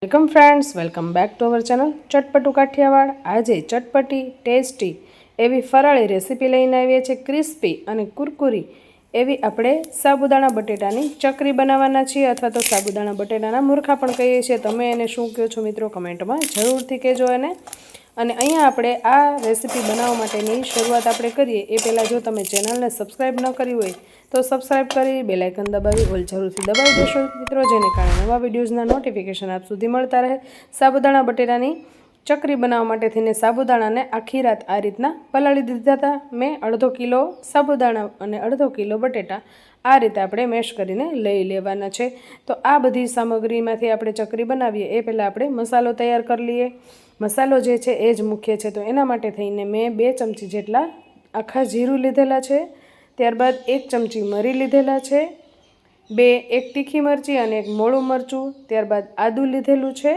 Welcome friends, welcome back to our channel Chatpatu Kathiawad. આજે ચટપટી tasty એવી ફરાળી રેસીપી લઈને આવીએ છીએ। ક્રિસ્પી અને કુરકુરી એવી આપણે સાબુદાણા બટેટાની ચકરી બનાવવાના છીએ, અથવા તો સાબુદાણા બટેટાના મુરખા પણ કહીએ છીએ। તમે એને શું કહો છો મિત્રો, કમેન્ટમાં જરૂરથી કહેજો। અને અહીંયા આપણે આ રેસીપી બનાવવા માટેની શરૂઆત આપણે કરીએ એ પહેલાં જો તમે ચેનલને સબસ્ક્રાઈબ ન કરી હોય તો સબસ્ક્રાઈબ કરી બેલ આઇકન દબાવી ઓલ જરૂરથી દબાવી દેશો મિત્રો, જેને કારણે નવા વિડીયોઝના નોટિફિકેશન આપ સુધી મળતા રહે। સાબુદાણા બટેટાની ચકરી બનાવવા માટે થઈને સાબુદાણાને આખી રાત આ રીતના પલાળી દીધા હતા મેં। અડધો કિલો સાબુદાણા અને અડધો કિલો બટેટા આ રીતે આપણે મેશ કરીને લઈ લેવાના છે। તો આ બધી સામગ્રીમાંથી આપણે ચકરી બનાવીએ એ પહેલાં આપણે મસાલો તૈયાર કરી લઈએ। મસાલો જે છે એ જ મુખ્ય છે, તો એના માટે થઈને મેં 2 ચમચી જેટલા આખા જીરું લીધેલા છે, ત્યારબાદ 1 ચમચી મરી લીધેલા છે, 1 તીખી મરચી અને 1 મોળું મરચું, ત્યારબાદ આદું લીધેલું છે।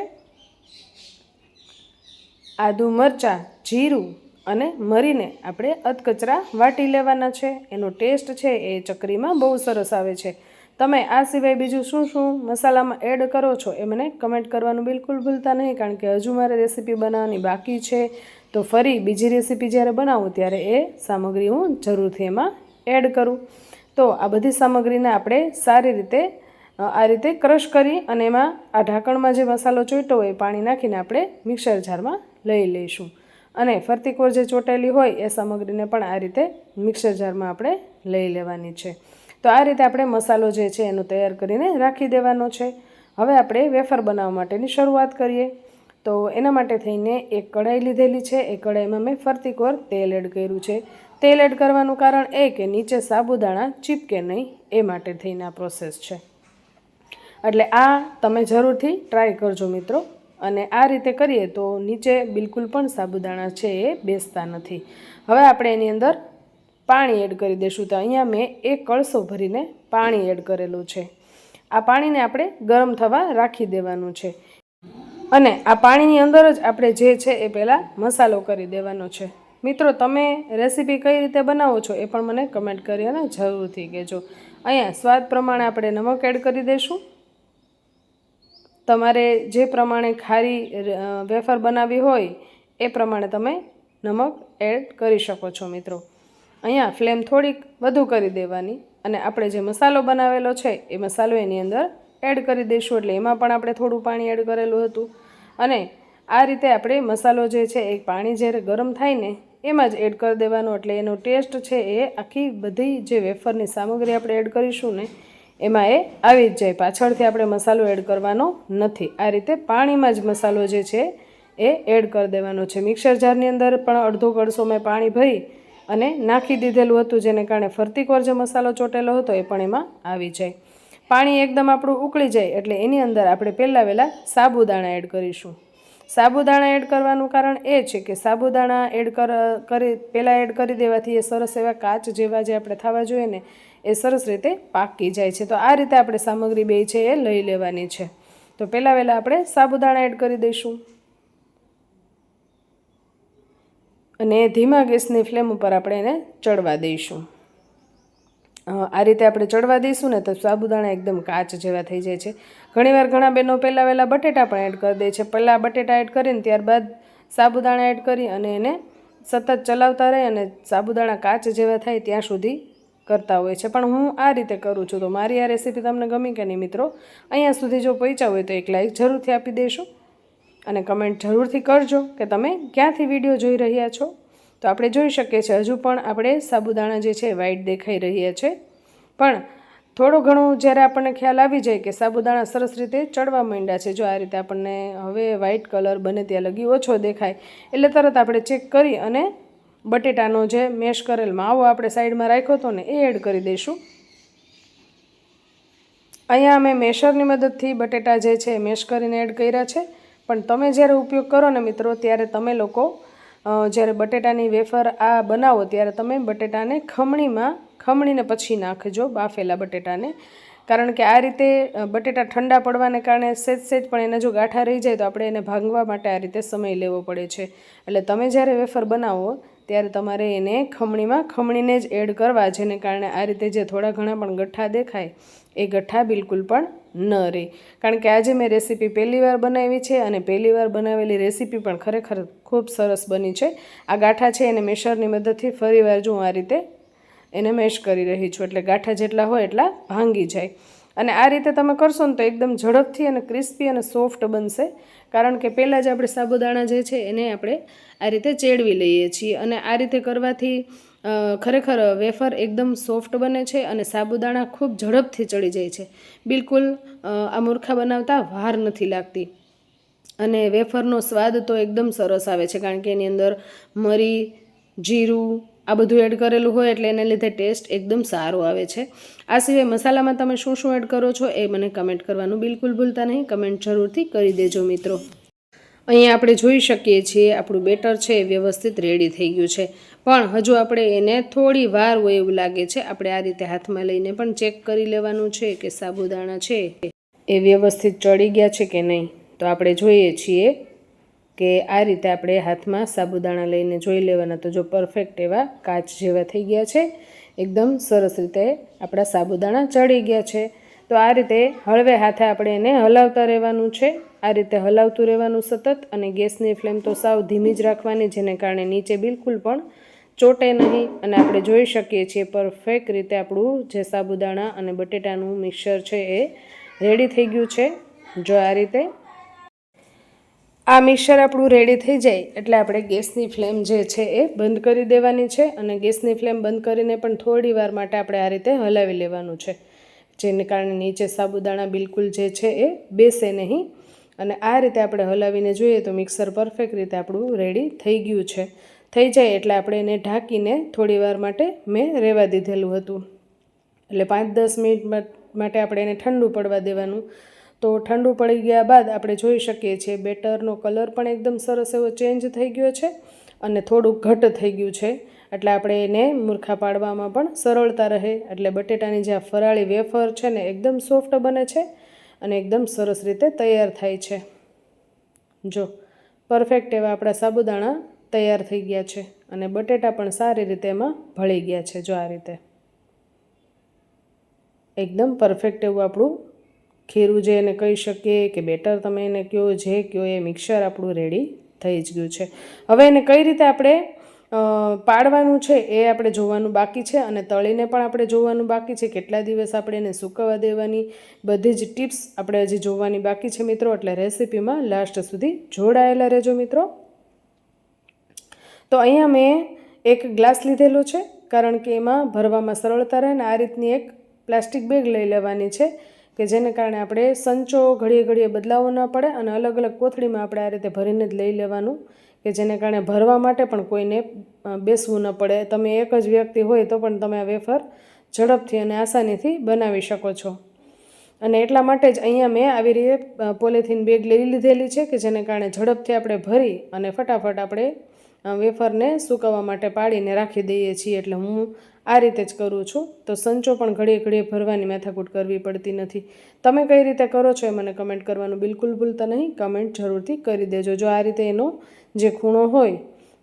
આદું, મરચાં, જીરું અને મરીને આપણે અધકચરા વાટી લેવાના છે। એનો ટેસ્ટ છે એ ચકરીમાં બહુ સરસ આવે છે। તમે આ સિવાય બીજું શું શું મસાલામાં એડ કરો છો એ મને કમેન્ટ કરવાનું બિલકુલ ભૂલતા નહીં, કારણ કે હજુ મારે રેસીપી બનાવવાની બાકી છે। તો ફરી બીજી રેસીપી જ્યારે બનાવું ત્યારે એ સામગ્રી હું જરૂરથી એમાં એડ કરું। તો આ બધી સામગ્રીને આપણે સારી રીતે આ રીતે ક્રશ કરી અને એમાં આ ઢાંકણમાં જે મસાલો ચોંટ્યો હોય પાણી નાખીને આપણે મિક્સર જારમાં લઈ લઈશું। અને ફરતી કોર જે ચોંટેલી હોય એ સામગ્રીને પણ આ રીતે મિક્સર જારમાં આપણે લઈ લેવાની છે। તો આ રીતે આપણે મસાલો જે છે એનો તૈયાર કરીને રાખી દેવાનો છે। હવે આપણે વેફર બનાવવા માટેની શરૂઆત કરીએ। તો એના માટે થઈને એક કઢાઈ લીધેલી છે, એ કઢાઈમાં મેં ફરતી કોર તેલ એડ કર્યું છે। તેલ એડ કરવાનું કારણ એ કે નીચે સાબુદાણા ચીપકે નહીં એ માટે થઈને આ પ્રોસેસ છે, એટલે આ તમે જરૂરથી ટ્રાય કરજો મિત્રો। અને આ રીતે કરીએ તો નીચે બિલકુલ પણ સાબુદાણા છે એ બેસતા નથી। હવે આપણે એની અંદર પાણી એડ કરી દઈશું। તો અહીંયા મેં 1 કળશો ભરીને પાણી એડ કરેલું છે। આ પાણીને આપણે ગરમ થવા રાખી દેવાનું છે, અને આ પાણીની અંદર જ આપણે જે છે એ પહેલાં મસાલો કરી દેવાનો છે। મિત્રો, તમે રેસીપી કઈ રીતે બનાવો છો એ પણ મને કમેન્ટ કરી અને જરૂરથી કહેજો। અહીંયા સ્વાદ પ્રમાણે આપણે નમક એડ કરી દઈશું। તમારે જે પ્રમાણે ખારી વેફર બનાવવી હોય એ પ્રમાણે તમે નમક એડ કરી શકો છો મિત્રો। અહીંયા ફ્લેમ થોડીક વધુ કરી દેવાની, અને આપણે જે મસાલો બનાવેલો છે એ મસાલો એની અંદર એડ કરી દઈશું। એટલે એમાં પણ આપણે થોડું પાણી એડ કરેલું હતું, અને આ રીતે આપણે મસાલો જે છે એ પાણી જ્યારે ગરમ થાય ને એમાં જ એડ કરી દેવાનો, એટલે એનો ટેસ્ટ છે એ આખી બધી જે વેફરની સામગ્રી આપણે એડ કરીશું ને એમાં એ આવી જ જાય। પાછળથી આપણે મસાલો એડ કરવાનો નથી, આ રીતે પાણીમાં જ મસાલો જે છે એ એડ કરી દેવાનો છે। મિક્સર જારની અંદર પણ અડધો કળશો મેં પાણી ભરી અને નાખી દીધેલું હતું, જેને કારણે ફરતી કોર જે મસાલો ચોટેલો હતો એ પણ એમાં આવી જાય। પાણી એકદમ આપણું ઉકળી જાય એટલે એની અંદર આપણે પહેલાં સાબુદાણા એડ કરીશું। સાબુદાણા એડ કરવાનું કારણ એ છે કે સાબુદાણા પહેલાં એડ કરી દેવાથી એ સરસ એવા કાચ જેવા જે આપણે થવા જોઈએ ને એ સરસ રીતે પાકી જાય છે। તો આ રીતે આપણે સામગ્રી બે છે એ લઈ લેવાની છે। તો પહેલાં આપણે સાબુદાણા એડ કરી દઈશું, અને ધીમા ગેસની ફ્લેમ ઉપર આપણે એને ચડવા દઈશું। આ રીતે આપણે ચડવા દઈશું ને તો સાબુદાણા એકદમ કાચ જેવા થઈ જાય છે। ઘણીવાર ઘણા બહેનો પહેલાં બટેટા પણ એડ કરી દે છે। પહેલાં બટેટા એડ કરીને ત્યારબાદ સાબુદાણા એડ કરી અને એને સતત ચલાવતા રહે અને સાબુદાણા કાચ જેવા થાય ત્યાં સુધી કરતા હોય છે, પણ હું આ રીતે કરું છું। તો મારી આ રેસીપી તમને ગમી કે નહીં મિત્રો, અહીંયા સુધી જો પહોંચ્યા હોય તો એક લાઈક જરૂરથી આપી દેશો, અને કમેન્ટ જરૂરથી કરજો કે તમે ક્યાંથી વિડીયો જોઈ રહ્યા છો। તો આપણે જોઈ શકીએ છીએ હજુ પણ આપણે સાબુદાણા જે છે વ્હાઈટ દેખાઈ રહ્યા છે, પણ થોડું ઘણું જ્યારે આપણને ખ્યાલ આવી જાય કે સાબુદાણા સરસ રીતે ચડવા માંડ્યા છે, જો આ રીતે આપણને હવે વ્હાઈટ કલર બને ત્યાં લગી ઓછો દેખાય એટલે તરત આપણે ચેક કરી અને બટેટાનો જે મેશ કરેલ માવો આપણે સાઈડમાં રાખ્યો હતો ને એ એડ કરી દઈશું। અહીંયા અમે મેશરની મદદથી બટેટા જે છે મેશ કરીને એડ કર્યા છે, પણ તમે જ્યારે ઉપયોગ કરો ને મિત્રો ત્યારે તમે લોકો જ્યારે બટેટાની વેફર આ બનાવો ત્યારે તમે બટેટાને ખમણીને પછી નાખજો, બાફેલા બટેટાને, કારણ કે આ રીતે બટેટા ઠંડા પડવાને કારણે સેજ પણ એને જો ગાંઠા રહી જાય તો આપણે એને ભાંગવા માટે આ રીતે સમય લેવો પડે છે। એટલે તમે જ્યારે વેફર બનાવો ત્યારે તમારે એને ખમણીને જ એડ કરવા, જેને કારણે આ રીતે જે થોડા ઘણા પણ ગઠ્ઠા દેખાય એ ગઠ્ઠા બિલકુલ પણ ન રહે. કારણ કે આજે મેં રેસીપી પહેલીવાર બનાવી છે અને પહેલીવાર બનાવેલી રેસીપી પણ ખરેખર ખૂબ સરસ બની છે. આ ગાંઠા છે એને મેશરની મદદથી ફરીવાર જો આ રીતે એને મેશ કરી રહી છું, એટલે ગાંઠા જેટલા હોય એટલા ભાંગી જાય. અને આ રીતે તમે કરશો ને તો એકદમ ઝડપથી અને ક્રિસ્પી અને સોફ્ટ બનશે. કારણ કે પહેલાં જ આપણે સાબુદાણા જે છે એને આપણે આ રીતે ચેડવી લઈએ છીએ, અને આ રીતે કરવાથી ખરેખર વેફર એકદમ સોફ્ટ બને છે અને સાબુદાણા ખૂબ ઝડપથી ચડી જાય છે. બિલકુલ આ મૂર્ખા બનાવતા વાર નથી લાગતી, અને વેફરનો સ્વાદ તો એકદમ સરસ આવે છે. કારણ કે એની અંદર મરી, જીરું આ બધું એડ કરેલું હોય એટલે એને લીધે ટેસ્ટ એકદમ સારો આવે છે. આ સિવાય મસાલામાં તમે શું શું એડ કરો છો એ મને કમેન્ટ કરવાનું બિલકુલ ભૂલતા નહીં. કમેન્ટ જરૂરથી કરી દેજો મિત્રો. અહીંયા આપણે જોઈ શકીએ છીએ આપણું બેટર છે એ વ્યવસ્થિત રેડી થઈ ગયું છે, પણ હજુ આપણે એને થોડી વાર હોય એવું લાગે છે. આપણે આ રીતે હાથમાં લઈને પણ ચેક કરી લેવાનું છે કે સાબુદાણા છે એ વ્યવસ્થિત ચડી ગયા છે કે નહીં. તો આપણે જોઈએ છીએ કે આ રીતે આપણે હાથમાં સાબુદાણા લઈને જોઈ લેવાના. તો જો પરફેક્ટ એવા કાચ જેવા થઈ ગયા છે, એકદમ સરસ રીતે આપણા સાબુદાણા ચડી ગયા છે. તો આ રીતે હળવે હાથે આપણે એને હલાવતા રહેવાનું છે. આ રીતે હલાવતું રહેવાનું સતત, અને ગેસની ફ્લેમ તો સાવ ધીમી જ રાખવાની, જેને કારણે નીચે બિલકુલ પણ ચોટે નહીં. અને આપણે જોઈ શકીએ છીએ પરફેક્ટ રીતે આપણું જે સાબુદાણા અને બટેટાનું મિક્સર છે એ રેડી થઈ ગયું છે. જો આ રીતે આ મિક્સર આપણું રેડી થઈ જાય એટલે આપણે ગેસની ફ્લેમ જે છે એ બંધ કરી દેવાની છે, અને ગેસની ફ્લેમ બંધ કરીને પણ થોડી વાર માટે આપણે આ રીતે હલાવી લેવાનું છે, જેને કારણે નીચે સાબુદાણા બિલકુલ જે છે એ બેસે નહીં. અને આ રીતે આપણે હલાવીને જોઈએ તો મિક્સર પરફેક્ટ રીતે આપણું રેડી થઈ ગયું છે. થઈ જાય એટલે આપણે એને ઢાંકીને થોડી વાર માટે મેં રહેવા દીધેલું હતું, એટલે 5-10 મિનિટ માટે આપણે એને ઠંડુ પડવા દેવાનું. તો ઠંડુ પડી ગયા બાદ આપણે જોઈ શકીએ છીએ બેટરનો કલર પણ એકદમ સરસ એવો ચેન્જ થઈ ગયો છે અને થોડુંક ઘટ થઈ ગયું છે. એટલે આપણે એને મૂર્ખા પાડવામાં પણ સરળતા રહે. એટલે બટેટાની જે આ ફરાળી વેફર છે ને એકદમ સોફ્ટ બને છે અને એકદમ સરસ રીતે તૈયાર થાય છે. જો પરફેક્ટ એવા આપણા સાબુદાણા તૈયાર થઈ ગયા છે, અને બટેટા પણ સારી રીતે એમાં ભળી ગયા છે. જો આ રીતે એકદમ પરફેક્ટ એવું આપણું ખીરું જે એને કહી શકીએ કે બેટર તમે એને કહો, જે કહો, એ મિક્સર આપણું રેડી થઈ જ ગયું છે. હવે એને કઈ રીતે આપણે પાડવાનું છે એ આપણે જોવાનું બાકી છે, અને તળીને પણ આપણે જોવાનું બાકી છે. કેટલા દિવસ આપણે એને સૂકવવા દેવાની બધી જ ટિપ્સ આપણે હજી જોવાની બાકી છે મિત્રો. એટલે રેસીપીમાં લાસ્ટ સુધી જોડાયેલા રહેજો મિત્રો. તો અહીંયા મેં એક ગ્લાસ લીધેલો છે, કારણ કે એમાં ભરવામાં સરળતા રહે. ને આ રીતની એક પ્લાસ્ટિક બેગ લઈ લેવાની છે કે જેને કારણે આપણે સંચો ઘડીએ ઘડીએ બદલાવો ન પડે, અને અલગ અલગ કોથળીમાં આપણે આ રીતે ભરીને જ લઈ લેવાનું, કે જેને કારણે ભરવા માટે પણ કોઈને બેસવું ન પડે. તમે એક જ વ્યક્તિ હોય તો પણ તમે આ વેફર ઝડપથી અને આસાનીથી બનાવી શકો છો. અને એટલા માટે જ અહીંયા મેં આવી રીતે પોલિથીન બેગ લઈ લીધેલી છે કે જેને કારણે ઝડપથી આપણે ભરી અને ફટાફટ આપણે વેફરને સૂકવવા માટે પાડીને રાખી દઈએ છીએ. એટલે હું આ રીતે જ કરું છું. તો સંચો પણ ઘડીએ ઘડીએ ભરવાની માથાકૂટ કરવી પડતી નથી. તમે કઈ રીતે કરો છો એ મને કમેન્ટ કરવાનું બિલકુલ ભૂલતા નહીં. કમેન્ટ જરૂરથી કરી દેજો. જો આ રીતે એનો જે ખૂણો હોય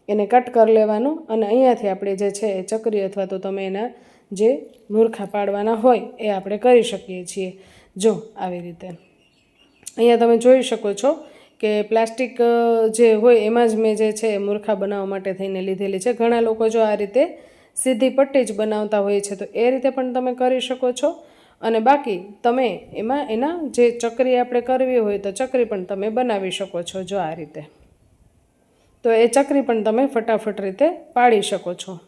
એને કટ કરી લેવાનો, અને અહીંયાથી આપણે જે છે એ ચકરી અથવા તો તમે એના જે મૂર્ખા પાડવાના હોય એ આપણે કરી શકીએ છીએ. જો આવી રીતે અહીંયા તમે જોઈ શકો છો કે પ્લાસ્ટિક જે હોય એમાં જ મેં જે છે મૂર્ખા બનાવવા માટે થઈને લીધેલી છે. ઘણા લોકો જો આ રીતે સીધી પટ્ટી જ બનાવતા હોય છે, તો એ રીતે પણ તમે કરી શકો છો. અને બાકી તમે એમાં એના જે ચકરી આપણે કરવી હોય તો ચકરી પણ તમે બનાવી શકો છો. જો આ રીતે તો એ ચકરી પણ તમે ફટાફટ રીતે પાડી શકો છો.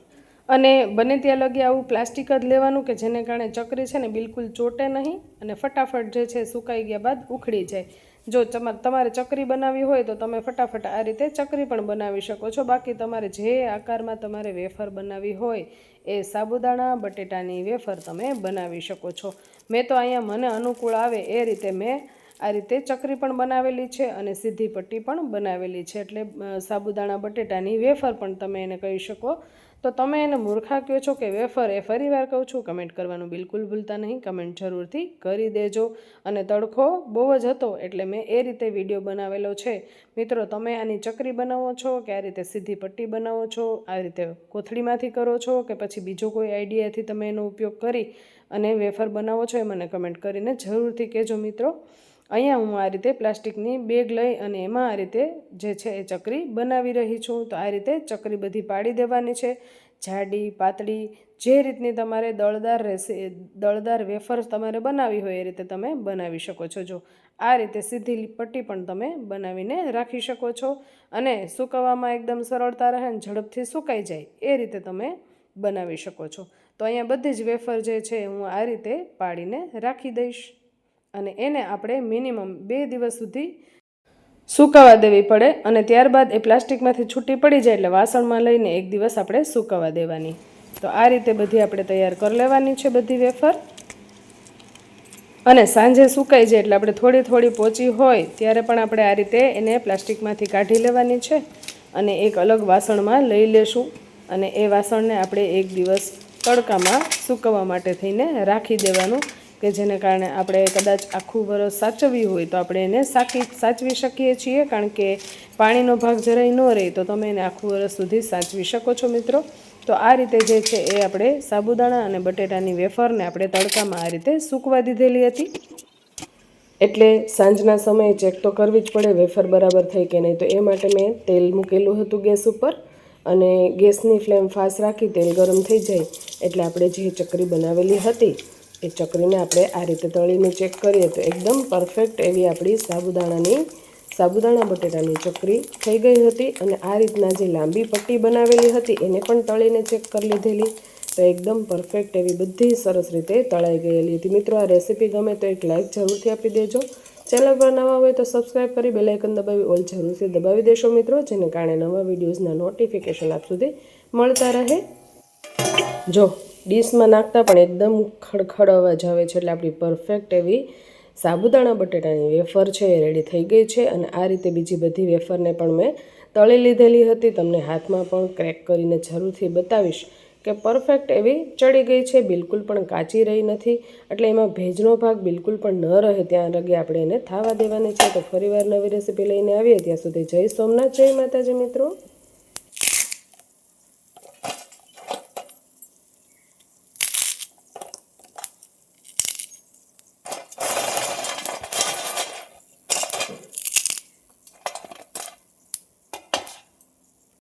અને બને ત્યાં લગી આવું પ્લાસ્ટિક જ લેવાનું કે જેને કારણે ચકરી છે ને બિલકુલ ચોટે નહીં, અને ફટાફટ જે છે સુકાઈ ગયા બાદ ઉખડી જાય. જો તમારે ચકરી બનાવવી હોય તો તમે ફટાફટ આ રીતે ચકરી પણ બનાવી શકો છો. બાકી તમારે જે આકારમાં તમારે વેફર બનાવવી હોય એ સાબુદાણા બટેટાની વેફર તમે બનાવી શકો છો. મેં તો અહીંયા મને અનુકૂળ આવે એ રીતે મેં આ રીતે ચકરી પણ બનાવેલી છે અને સીધી પટ્ટી પણ બનાવેલી છે. એટલે સાબુદાણા બટેટાની વેફર પણ તમે એને કહી શકો. તો તમે એને મૂર્ખા કહો છો કે વેફર, એ ફરીવાર કહું છું, કમેન્ટ કરવાનું બિલકુલ ભૂલતા નહીં. કમેન્ટ જરૂરથી કરી દેજો. અને તડકો બહુ જ હતો એટલે મેં એ રીતે વિડીયો બનાવેલો છે. મિત્રો તમે આની ચકરી બનાવો છો કે આ રીતે સીધી પટ્ટી બનાવો છો, આ રીતે કોથળીમાંથી કરો છો કે પછી બીજો કોઈ આઈડિયાથી તમે એનો ઉપયોગ કરી અને વેફર બનાવો છો એ મને કમેન્ટ કરીને જરૂરથી કહેજો મિત્રો। અહીંયા હું આ રીતે પ્લાસ્ટિકની બેગ લઈ અને એમાં આ રીતે જે છે એ ચકરી બનાવી રહી છું। તો આ રીતે ચકરી બધી પાડી દેવાની છે, જાડી પાતળી જે રીતની તમારે દળદાર વેફર તમારે બનાવી હોય એ રીતે તમે બનાવી શકો છો। જો આ રીતે સીધી પટ્ટી પણ તમે બનાવીને રાખી શકો છો અને સૂકવવામાં એકદમ સરળતા રહે અને ઝડપથી સુકાઈ જાય એ રીતે તમે બનાવી શકો છો। તો અહીંયા બધી જ વેફર જે છે હું આ રીતે પાડીને રાખી દઈશ અને એને આપણે મિનિમમ 2 દિવસ સુધી સુકાવા દેવી પડે અને ત્યારબાદ એ પ્લાસ્ટિકમાંથી છૂટી પડી જાય એટલે વાસણમાં લઈને 1 દિવસ આપણે સુકાવા દેવાની। તો આ રીતે બધી આપણે તૈયાર કરી લેવાની છે બધી વેફર અને સાંજે સુકાઈ જાય એટલે આપણે થોડી થોડી પોચી હોય ત્યારે પણ આપણે આ રીતે એને પ્લાસ્ટિકમાંથી કાઢી લેવાની છે અને એક અલગ વાસણમાં લઈ લેશું અને એ વાસણને આપણે 1 દિવસ તડકામાં સૂકવવા માટે થઈને રાખી દેવાનું કે જેને કારણે આપણે કદાચ આખું વરસ સાચવવી હોય તો આપણે એને સાચવી શકીએ છીએ, કારણ કે પાણીનો ભાગ જરાય ન રહે તો તમે એને આખું વરસ સુધી સાચવી શકો છો મિત્રો। તો આ રીતે જે છે એ આપણે સાબુદાણા અને બટેટાની વેફરને આપણે તડકામાં આ રીતે સૂકવા દીધેલી હતી, એટલે સાંજના સમયે ચેક તો કરવી જ પડે વેફર બરાબર થઈ કે નહીં। તો એ માટે મેં તેલ મૂકેલું હતું ગેસ ઉપર અને ગેસની ફ્લેમ ફાસ્ટ રાખી તેલ ગરમ થઈ જાય એટલે આપણે જે ચકરી બનાવેલી હતી એ ચકરીને આપણે આ રીતે તળીને ચેક કરીએ તો એકદમ પરફેક્ટ એવી આપણી સાબુદાણા બટેટાની ચકરી થઈ ગઈ હતી અને આ રીતના જે લાંબી પટ્ટી બનાવેલી હતી એને પણ તળીને ચેક કરી લીધેલી તો એકદમ પરફેક્ટ એવી બધી સરસ રીતે તળાઈ ગયેલી હતી। મિત્રો આ રેસીપી ગમે તો એક લાઇક જરૂરથી આપી દેજો, ચેનલ પર નવા હોય તો સબસ્ક્રાઈબ કરી બેલ આઇકન દબાવી ઓલ જરૂરથી દબાવી દેશો મિત્રો, જેને કારણે નવા વિડીયોઝના નોટિફિકેશન આપ સુધી મળતા રહે। જો ડીશમાં નાખતા પણ એકદમ ખડખડ અવાજ આવે છે એટલે આપણી પરફેક્ટ એવી સાબુદાણા બટેટાની વેફર છે એ રેડી થઈ ગઈ છે અને આ રીતે બીજી બધી વેફરને પણ મેં તળી લીધેલી હતી, તમને હાથમાં પણ ક્રેક કરીને જરૂરથી બતાવીશ કે પરફેક્ટ એવી ચડી ગઈ છે, બિલકુલ પણ કાચી રહી નથી, એટલે એમાં ભેજનો ભાગ બિલકુલ પણ ન રહે ત્યાં લગી આપણે એને થાવા દેવાની છે। તો ફરીવાર નવી રેસીપી લઈને આવીએ, ત્યાં સુધી જય સોમનાથ, જય માતાજી મિત્રો।